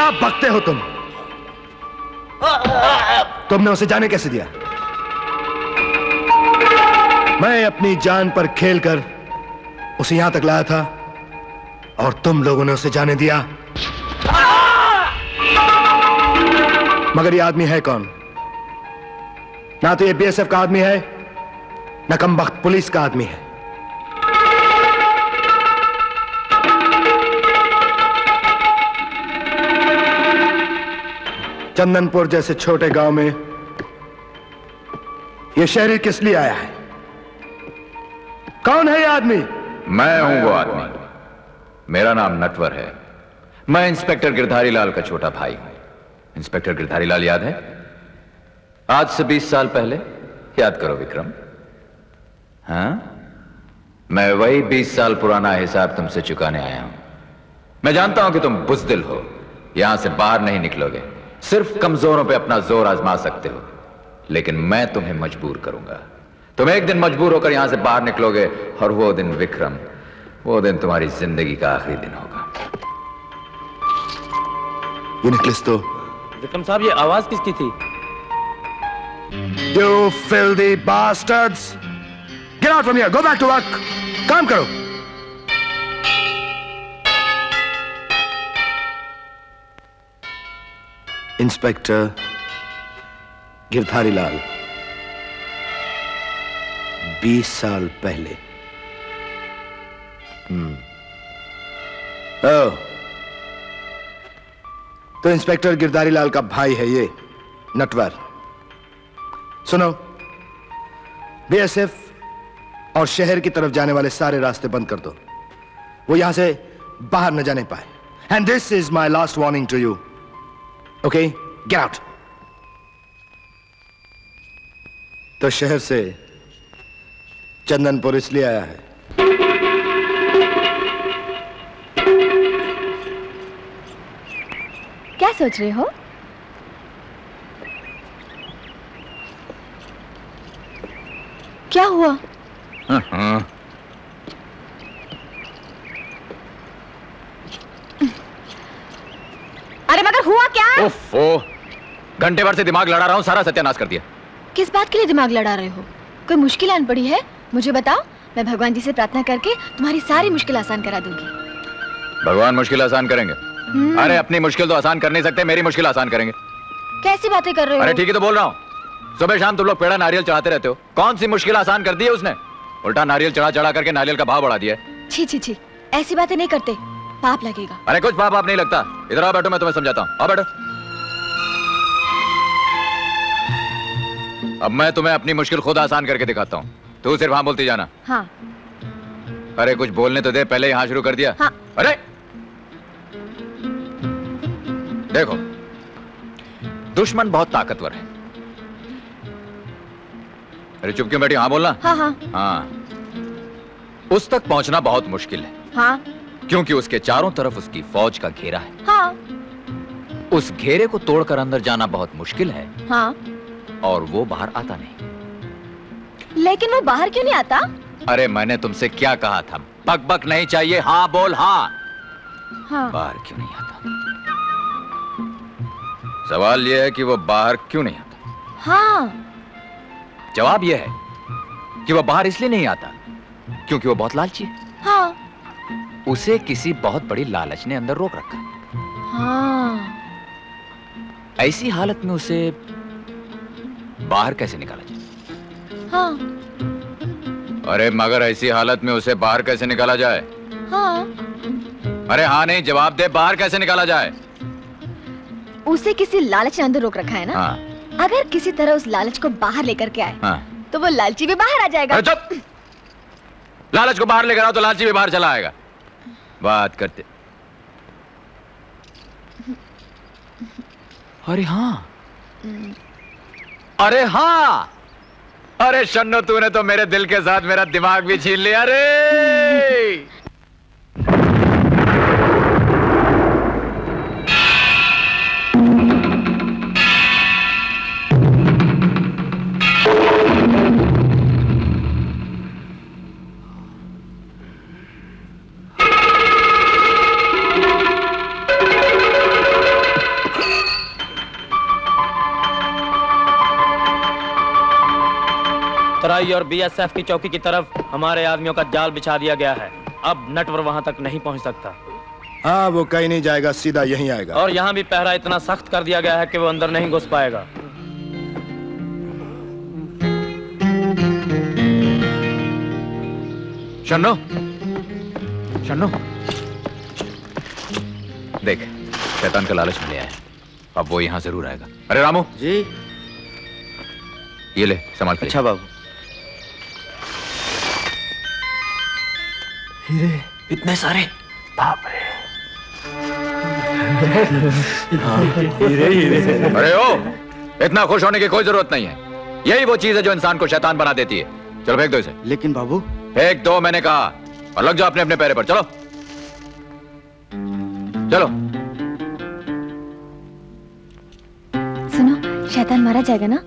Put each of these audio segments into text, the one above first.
क्या बकते हो तुम? तुमने उसे जाने कैसे दिया? मैं अपनी जान पर खेलकर उसे यहां तक लाया था और तुम लोगों ने उसे जाने दिया। मगर ये आदमी है कौन? ना तो ये बीएसएफ का आदमी है, ना कमबख्त पुलिस का आदमी है। चंदनपुर जैसे छोटे गांव में ये शहरी किस लिए आया है? कौन है ये आदमी? मैं हूं वो आदमी। मेरा नाम नटवर है। मैं इंस्पेक्टर गिरधारी लाल का छोटा भाई हूं। इंस्पेक्टर गिरधारी लाल याद है? आज से 20 साल पहले। याद करो विक्रम। हाँ, मैं वही 20 साल पुराना हिसाब तुमसे चुकाने आया हूं। मैं जानता हूं कि तुम बुज़दिल हो, यहां से बाहर नहीं निकलोगे, सिर्फ कमजोरों पे अपना जोर आजमा सकते हो। लेकिन मैं तुम्हें मजबूर करूंगा। तुम एक दिन मजबूर होकर यहां से बाहर निकलोगे और वो दिन विक्रम, वो दिन तुम्हारी जिंदगी का आखिरी दिन होगा। ये नेकलेस तो विक्रम साहब, ये आवाज किसकी थी? You filthy bastards! Get out from here! Go back to work! काम करो। इंस्पेक्टर गिरधारी लाल, 20 साल पहले। ओह, तो इंस्पेक्टर गिरधारी लाल का भाई है ये नटवर। सुनो, बीएसएफ और शहर की तरफ जाने वाले सारे रास्ते बंद कर दो, वो यहां से बाहर न जाने पाए। And this is my last warning to you. Okay, get out. तो शहर से चंदनपुर इसलिए आया है। क्या सोच रहे हो? क्या हुआ? अरे मगर हुआ क्या? ओफो, घंटे भर से दिमाग लड़ा रहा हूं, सारा सत्यानाश कर दिया। किस बात के लिए दिमाग लड़ा रहे हो? कोई मुश्किल आन पड़ी है? मुझे बताओ, मैं भगवान जी से प्रार्थना करके तुम्हारी सारी मुश्किल आसान करा दूंगी। भगवान मुश्किल आसान करेंगे? अरे अपनी मुश्किल तो आसान कर नहीं सकते, मेरी मुश्किल आसान करेंगे। कैसी बातें कर रहे हो? अरे ठीक ही तो बोल रहा हूँ। सुबह शाम तुम लोग पेड़ा नारियल चढ़ाते रहते हो, कौन सी मुश्किल आसान कर दी है उसने? उल्टा नारियल चढ़ा चढ़ा करके नारियल का भाव बढ़ा दिया। छी छी छी, ऐसी बातें नहीं करते, पाप लगेगा। अरे कुछ पाप आप नहीं लगता। इधर आओ बैठो, मैं तुम्हें समझाता हूँ। आओ बैठो। अब मैं तुम्हें अपनी मुश्किल खुद आसान करके दिखाता हूँ, तू सिर्फ हाँ बोलती जाना। हाँ। अरे कुछ बोलने तो दे, पहले यहाँ शुरू कर दिया। हाँ। अरे देखो, दुश्मन बहुत ताकतवर है। अरे चुप क्यों बैठी? हाँ बोलना। हाँ हाँ। हाँ, उस तक पहुंचना बहुत मुश्किल है। हाँ। क्योंकि उसके चारों तरफ उसकी फौज का घेरा है। हाँ। उस घेरे को तोड़कर अंदर जाना बहुत मुश्किल है। हाँ। और वो बाहर आता नहीं। लेकिन वो बाहर क्यों नहीं आता? अरे मैंने तुमसे क्या कहा था? बक बक नहीं चाहिए, हाँ बोल। हाँ। हाँ। बाहर क्यों नहीं आता? सवाल यह है कि वो बाहर क्यों नहीं आता। हाँ। जवाब यह है कि वो बाहर इसलिए नहीं आता क्योंकि वो बहुत लालची है। हाँ। उसे किसी बहुत बड़ी लालच ने अंदर रोक रखा है। हाँ। ऐसी हालत में उसे बाहर कैसे निकाला जाए? हाँ। अरे मगर ऐसी हालत में उसे बाहर कैसे निकाला जाए? हाँ। अरे हाँ नहीं, जवाब दे, बाहर कैसे निकाला जाए? उसे किसी लालच ने अंदर रोक रखा है ना? हाँ। अगर किसी तरह उस लालच को बाहर लेकर के आए, हाँ। तो वो लालची भी बाहर आ जाएगा। अरे चुप! लालच को बाहर लेकर आओ तो लालची भी बाहर चला आएगा। बात करते। अरे हाँ, अरे हाँ, अरे शन्नो, तूने तो मेरे दिल के साथ मेरा दिमाग भी छीन लिया। अरे घबराई और बीएसएफ की चौकी की तरफ हमारे आदमियों का जाल बिछा दिया गया है। अब नटवर वहां तक नहीं पहुंच सकता। हाँ, वो कहीं नहीं जाएगा, सीधा यहीं आएगा। और यहाँ भी पहरा इतना सख्त कर दिया गया है कि वो अंदर नहीं घुस पाएगा। शन्नो, शन्नो, देख, शैतान का लालच मिले है, अब वो यहां जरूर आएगा। अरे रामू जी। ये ले, संभाल के। अच्छा बाबू। हीरे इतने सारे, बाप रे। हीरे हीरे। अरे ओ, इतना खुश होने की कोई जरूरत नहीं है। यही वो चीज है जो इंसान को शैतान बना देती है। चलो फेंक दो इसे। लेकिन बाबू। फेंक दो मैंने कहा, और लग जाओ अपने अपने पैरे पर। चलो चलो। सुनो, शैतान मारा जाएगा ना?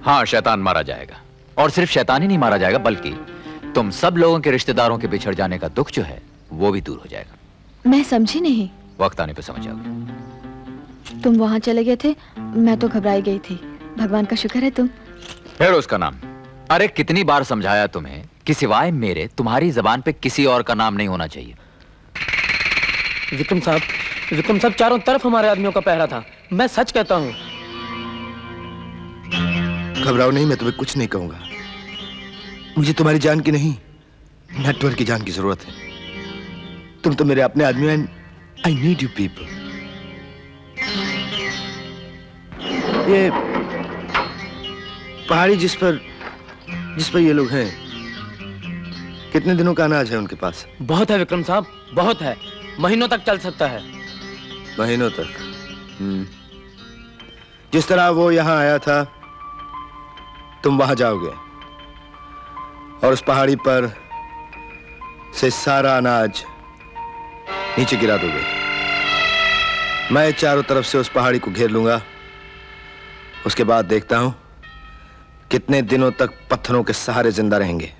हाँ, शैतान मारा जाएगा, और सिर्फ शैतान ही नहीं मारा जाएगा, बल्कि तुम सब लोगों के रिश्तेदारों के बिछड़ जाने का दुख जो है वो भी दूर हो जाएगा। मैं समझी नहीं। वक्त आने पे समझ जाओगे। तुम वहां चले गए थे, मैं तो घबराई गई थी। भगवान का शुक्र है तुम। फिर उसका नाम। अरे कितनी बार समझाया तुम्हें कि सिवाय मेरे तुम्हारी जबान पे किसी और का नाम नहीं होना चाहिए। विक्रम साहब चारों तरफ हमारे आदमियों का पहरा था। मैं सच कहता हूँ। घबराओ नहीं, मैं तुम्हें कुछ नहीं कहूंगा। मुझे तुम्हारी जान की नहीं, नटवर की जान की जरूरत है। तुम तो मेरे अपने आदमी हो, and I need you people. ये पहाड़ी जिस पर ये लोग हैं, कितने दिनों का अनाज है उनके पास? बहुत है विक्रम साहब, बहुत है। महीनों तक चल सकता है। महीनों तक? जिस तरह वो यहां आया था, तुम वहां जाओगे और उस पहाड़ी पर से सारा अनाज नीचे गिरा दोगे। मैं चारों तरफ से उस पहाड़ी को घेर लूंगा। उसके बाद देखता हूं कितने दिनों तक पत्थरों के सहारे जिंदा रहेंगे।